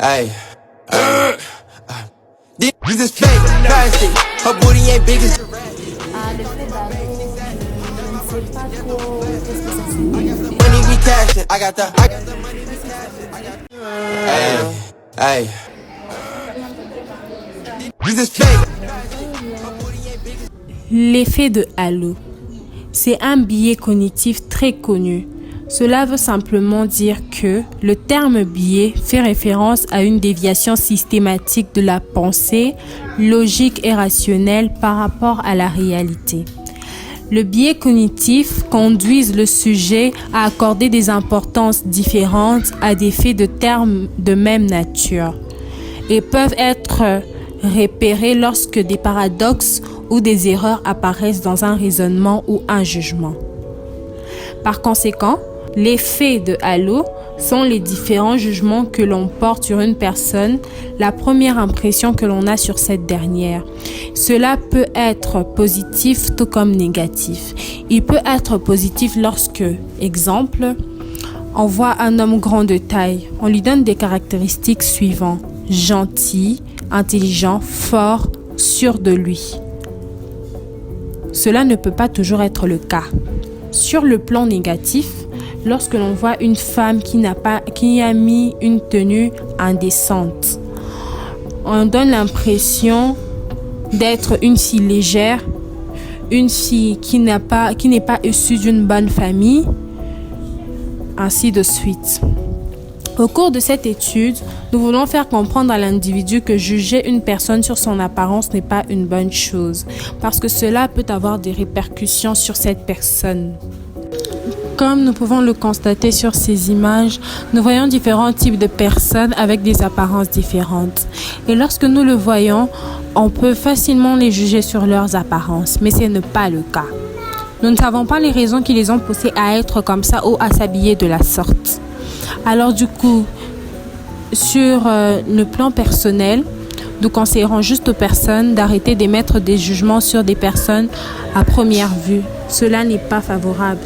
Hey. This is fake, plastic. Her booty ain't big as. Le fait d'aller, je ne sais pas trop qu'est-ce que ça signifie. Money we cashin', I got the money we cashin'. Hey. This is fake. L'effet de halo. C'est un biais cognitif très connu. Cela veut simplement dire que le terme biais fait référence à une déviation systématique de la pensée, logique et rationnelle par rapport à la réalité. Le biais cognitif conduit le sujet à accorder des importances différentes à des faits de termes de même nature et peuvent être repérés lorsque des paradoxes ou des erreurs apparaissent dans un raisonnement ou un jugement. Par conséquent, les faits de halo sont les différents jugements que l'on porte sur une personne, la première impression que l'on a sur cette dernière. Cela peut être positif tout comme négatif. Il peut être positif lorsque, exemple, on voit un homme grand de taille, on lui donne des caractéristiques suivantes: gentil, intelligent, fort, sûr de lui. Cela ne peut pas toujours être le cas. Sur le plan négatif, lorsque l'on voit une femme qui a mis une tenue indécente, on donne l'impression d'être une fille légère, une fille qui n'est pas issue d'une bonne famille, ainsi de suite. Au cours de cette étude, nous voulons faire comprendre à l'individu que juger une personne sur son apparence n'est pas une bonne chose, parce que cela peut avoir des répercussions sur cette personne. Comme nous pouvons le constater sur ces images, nous voyons différents types de personnes avec des apparences différentes. Et lorsque nous le voyons, on peut facilement les juger sur leurs apparences, mais ce n'est pas le cas. Nous ne savons pas les raisons qui les ont poussés à être comme ça ou à s'habiller de la sorte. Alors du coup, sur le plan personnel, nous conseillerons juste aux personnes d'arrêter d'émettre des jugements sur des personnes à première vue. Cela n'est pas favorable.